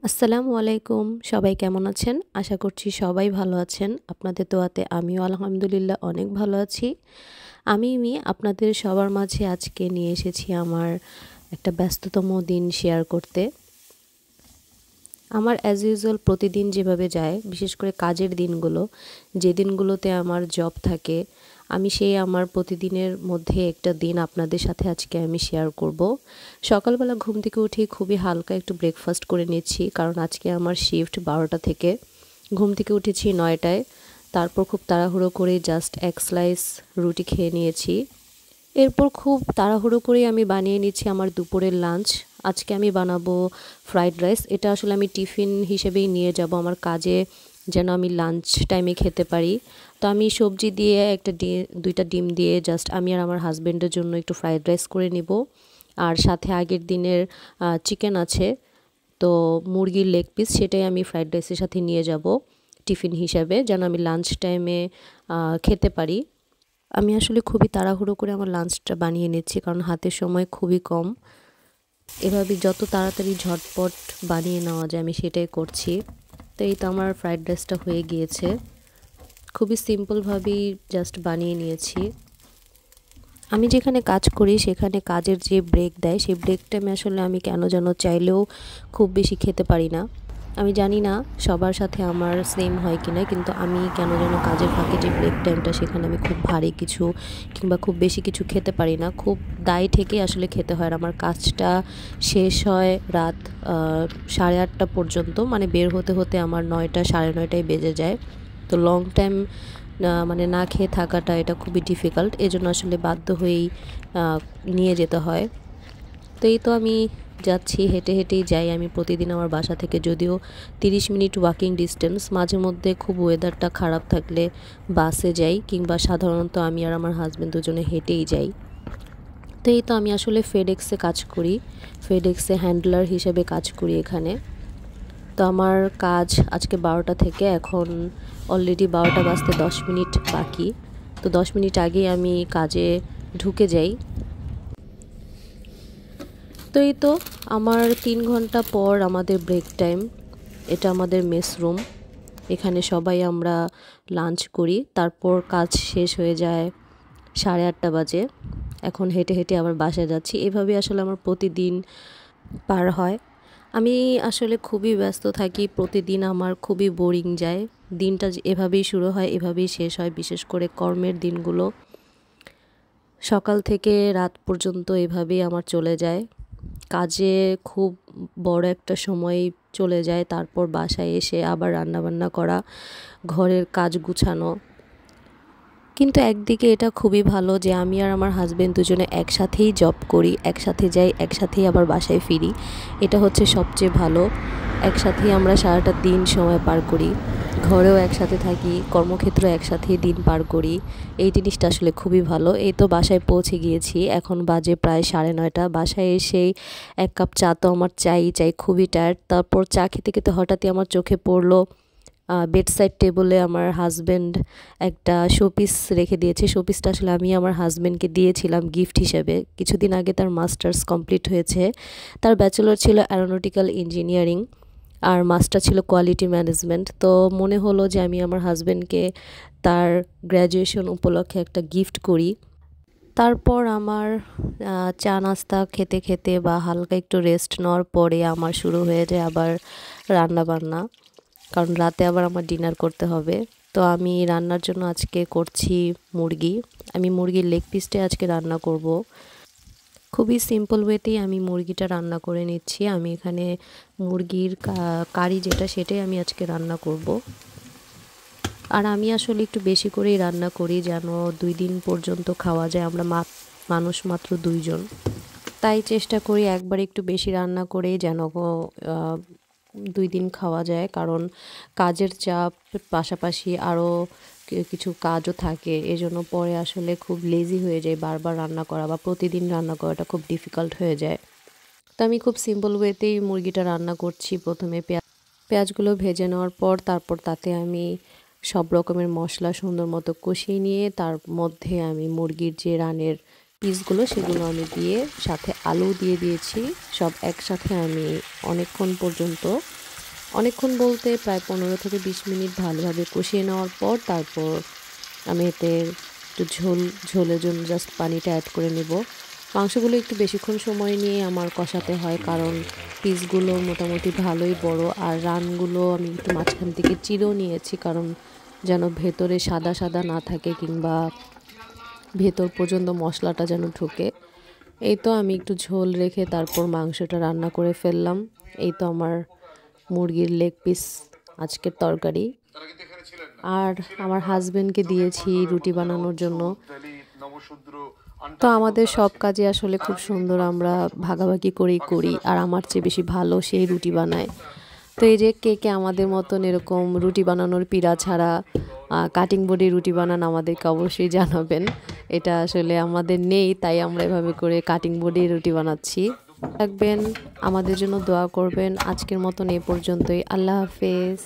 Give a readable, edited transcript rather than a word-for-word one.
আসসালামু আলাইকুম। সবাই কেমন আছেন? আশা করছি সবাই ভালো আছেন। আপনাদের দোয়াতে আমিও আলহামদুলিল্লাহ অনেক ভালো আছি। আমি আপনাদের সবার মাঝে আজকে নিয়ে এসেছি আমার একটা ব্যস্ততম দিন শেয়ার করতে। আমার অ্যাজ ইউজুয়াল প্রতিদিন যেভাবে যায়, বিশেষ করে কাজের দিনগুলো, যে দিনগুলোতে আমার জব থাকে, আমি সেই আমার প্রতিদিনের মধ্যে একটা দিন আপনাদের সাথে আজকে আমি শেয়ার করব। সকালবেলা ঘুম থেকে উঠে খুবই হালকা একটু ব্রেকফাস্ট করে নিচ্ছি, কারণ আজকে আমার শিফট 12টা থেকে। ঘুম থেকে উঠেছি 9টায়। তারপর খুব তাড়াহুড়ো করে জাস্ট এক স্লাইস রুটি খেয়ে নিয়েছি। এরপর খুব তাড়াহুড়ো করে আমি বানিয়ে নিচ্ছি আমার দুপুরের লাঞ্চ। আজকে আমি বানাবো ফ্রাইড রাইস। এটা আসলে আমি টিফিন হিসেবেই নিয়ে যাব আমার কাজে, যেন আমি লাঞ্চ টাইমে খেতে পারি। তো আমি সবজি দিয়ে দুইটা ডিম দিয়ে জাস্ট আমি আর আমার হাজব্যান্ডের জন্য একটু ফ্রাইড রাইস করে নিব। আর সাথে আগের দিনের চিকেন আছে, তো মুরগির লেগ পিস, সেটাই আমি ফ্রাইড রাইসের সাথে নিয়ে যাব টিফিন হিসাবে, যেন আমি লাঞ্চ টাইমে খেতে পারি। আমি আসলে খুবই তাড়াহুড়ো করে আমার লাঞ্চটা বানিয়ে নিচ্ছি, কারণ হাতে সময় খুবই কম। এভাবে যত তাড়াতাড়ি ঝটপট বানিয়ে নেওয়া যায় আমি সেটাই করছি। তো এই তো আমার ফ্রাইড রাইসটা হয়ে গিয়েছে। খুবই সিম্পলভাবেই জাস্ট বানিয়ে নিয়েছি। আমি যেখানে কাজ করি সেখানে কাজের যে ব্রেক দেয়, সেই ব্রেক টাইমে আসলে আমি কেন যেন চাইলেও খুব বেশি খেতে পারি না। আমি জানি না সবার সাথে আমার সেম হয় কিনা, কিন্তু আমি কেন যেন কাজের ফাঁকে যে ব্রেক টাইমটা, সেখানে আমি খুব ভারী কিছু কিংবা খুব বেশি কিছু খেতে পারি না। খুব দায় থেকে আসলে খেতে হয়। আর আমার কাজটা শেষ হয় রাত 8:30 পর্যন্ত, মানে বের হতে হতে আমার 9টা 9:30 বেজে যায়। তো লং টাইম মানে না খেয়ে থাকাটা এটা খুবই ডিফিকাল্ট। এজন্য আসলে বাধ্য হয়েই নিয়ে যেতে হয়। তো এই তো আমি যাচ্ছি, হেঁটে হেঁটেই যাই আমি প্রতিদিন আমার বাসা থেকে, যদিও 30 মিনিট ওয়াকিং ডিস্টেন্স। মাঝে মধ্যে খুব ওয়েদারটা খারাপ থাকলে বাসে যাই, কিংবা সাধারণত আমি আর আমার হাজব্যান্ড দুজনে হেঁটেই যাই। তো এই তো আমি আসলে ফেডএক্সে কাজ করি, ফেডএক্সে হ্যান্ডলার হিসেবে কাজ করি এখানে। তো আমার কাজ আজকে 12টা থেকে, এখন অলরেডি 12টা বাজতে 10 মিনিট বাকি। তো 10 মিনিট আগেই আমি কাজে ঢুকে যাই। তো এই তো আমার 3 ঘন্টা পর আমাদের ব্রেক টাইম। এটা আমাদের মেস রুম, এখানে সবাই আমরা লাঞ্চ করি। তারপর কাজ শেষ হয়ে যায় 8:30 বাজে। এখন হেঁটে হেঁটে আবার বাসায় যাচ্ছি। এভাবে আসলে আমার প্রতিদিন পার হয়। আমি আসলে খুবই ব্যস্ত থাকি প্রতিদিন, আমার খুবই বোরিং যায় দিনটা। এভাবেই শুরু হয়, এভাবেই শেষ হয়। বিশেষ করে কর্মের দিনগুলো সকাল থেকে রাত পর্যন্ত এভাবেই আমার চলে যায়। কাজে খুব বড় একটা সময় চলে যায়। তারপর বাসায় এসে আবার রান্নাবান্না করা, ঘরের কাজ গুছানো। কিন্তু একদিকে এটা খুবই ভালো যে আমি আর আমার হাজব্যান্ড দুজনে একসাথেই জব করি, একসাথে যাই, একসাথেই আবার বাসায় ফিরি। এটা হচ্ছে সবচেয়ে ভালো। একসাথেই আমরা সারাটা দিন সময় পার করি, ঘরেও একসাথে থাকি, কর্মক্ষেত্রেও একসাথেই দিন পার করি। এই জিনিসটা আসলে খুবই ভালো। এই তো বাসায় পৌঁছে গিয়েছি, এখন বাজে প্রায় 9:30। বাসায় এসেই 1 কাপ চা তো আমার চাই, খুবই টায়ার্ড। তারপর চা খেতে খেতে হঠাৎই আমার চোখে পড়লো বেডসাইড টেবলে আমার হাজব্যান্ড একটা শোপিস রেখে দিয়েছে। শোপিসটা আসলে আমি আমার হাজব্যান্ডকে দিয়েছিলাম গিফট হিসেবে। কিছুদিন আগে তার মাস্টার্স কমপ্লিট হয়েছে। তার ব্যাচেলর ছিল অ্যারোনটিক্যাল ইঞ্জিনিয়ারিং, আর মাস্টার ছিল কোয়ালিটি ম্যানেজমেন্ট। তো মনে হলো যে আমি আমার হাজব্যান্ডকে তার গ্র্যাজুয়েশন উপলক্ষে একটা গিফট করি। তারপর আমার চা নাস্তা খেতে খেতে বা হালকা একটু রেস্ট নেওয়ার পরে আমার শুরু হয়ে যায় আবার রান্না বান্না, কারণ রাতে আবার আমার ডিনার করতে হবে। তো আমি রান্নার জন্য আজকে করছি মুরগি। আমি মুরগির লেগ পিসটাই আজকে রান্না করব। খুবই সিম্পল ওয়েতেই আমি মুরগিটা রান্না করে নিচ্ছি। আমি এখানে মুরগির কারি যেটা, সেটাই আমি আজকে রান্না করব। আর আমি আসলে একটু বেশি করেই রান্না করি, যেন 2 দিন পর্যন্ত খাওয়া যায়। আমরা মানুষ মাত্র 2 জন, তাই চেষ্টা করি একবার একটু বেশি রান্না করে যেন 2 দিন খাওয়া যায়। কারণ কাজের চাপ পাশাপাশি আরও কিছু কাজও থাকে, এজন্য পরে আসলে খুব লেজি হয়ে যায় বারবার রান্না করা, বা প্রতিদিন রান্না করাটা খুব ডিফিকাল্ট হয়ে যায়। তো আমি খুব সিম্পল ওয়েতেই মুরগিটা রান্না করছি। প্রথমে পেঁয়াজগুলো ভেজে নেওয়ার পর তারপর তাতে আমি সব রকমের মশলা সুন্দর মতো কষিয়ে নিয়ে তার মধ্যে আমি মুরগির যে রানের পিসগুলো সেগুলো আমি দিয়ে সাথে আলু দিয়ে দিয়েছি। সব একসাথে আমি অনেকক্ষণ পর্যন্ত অনেকক্ষণ বলতে প্রায় 15 থেকে 20 মিনিট ভালোভাবে কষিয়ে নেওয়ার পর তারপর আমি এতে একটু ঝোলের জন্য জাস্ট পানিটা অ্যাড করে নেব। মাংসগুলো একটু বেশিক্ষণ সময় নিয়ে আমার কষাতে হয়, কারণ পিসগুলো মোটামুটি ভালোই বড়, আর রানগুলো আমি একটু মাঝখান থেকে চিরেও নিয়েছি, কারণ যেন ভেতরে সাদা সাদা না থাকে কিংবা ভেতর পর্যন্ত মশলাটা যেন ঢোকে। এই তো আমি একটু ঝোল রেখে তারপর মাংসটা রান্না করে ফেললাম। এই তো আমার মুরগির লেগ পিস আজকের তরকারি। আর আমার হাজবেন্ডকে দিয়েছি রুটি বানানোর জন্য। তো আমাদের সব কাজে আসলে খুব সুন্দর আমরা ভাগাভাগি করেই করি, আর আমার চেয়ে বেশি ভালো সেই রুটি বানায়। তো এই যে কে কে আমাদের মতন এরকম রুটি বানানোর পিঁড়া ছাড়া কাটিং বোর্ডে রুটি বানান আমাদেরকে অবশ্যই জানাবেন। এটা আসলে আমাদের নেই, তাই আমরা এভাবে করে কাটিং বোর্ডে রুটি বানাচ্ছি। থাকবেন, আমাদের জন্য দোয়া করবেন। আজকের মতন এ পর্যন্তই। আল্লাহ হাফেজ।